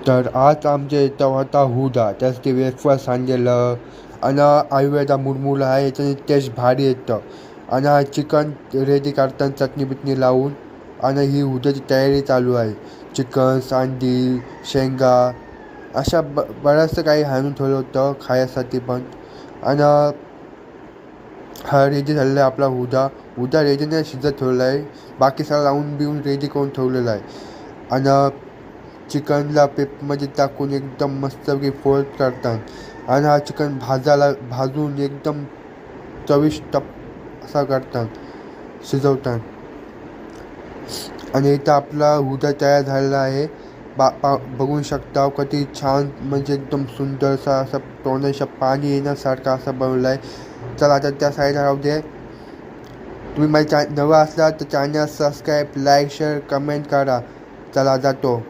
तर आज आमच्या इथं होता हुदा त्याच ते ब्रेकफास्ट आणलेलं आणि आयुर्वेदा मुरमुरा आहे याच्याने टेस्ट भारी येतं आणि हा चिकन रेडी करताना चटणी बिटणी लावून आणि ही हुद्याची तयारी चालू आहे. चिकन सांडी शेंगा अशा बरंचसं काही आणून ठेवलं होतं खाण्यासाठी पण. आणि हा रेडी झालेला आहे आपला हुदा रेडीने शिजत ठेवला आहे. बाकी सगळं लावून बिवून रेडी करून ठेवलेला आहे. आणि चिकनला पेपमध्ये टाकून एकदम मस्तपैकी फोल्ड करतात आणि हा चिकन भाजून एकदम चविष्ट असा करतात शिजवतात. आणि इथं आपला हुदा तयार झालेला आहे. बघू शकता किती छान म्हणजे एकदम सुंदरसा असा तोंडाच्या पाणी येण्यासारखा असा बनवला आहे. चला आता त्या साईडला राहू दे. तुम्ही माझ्या नवा असला तर channel subscribe like share comment करा. चला जातो.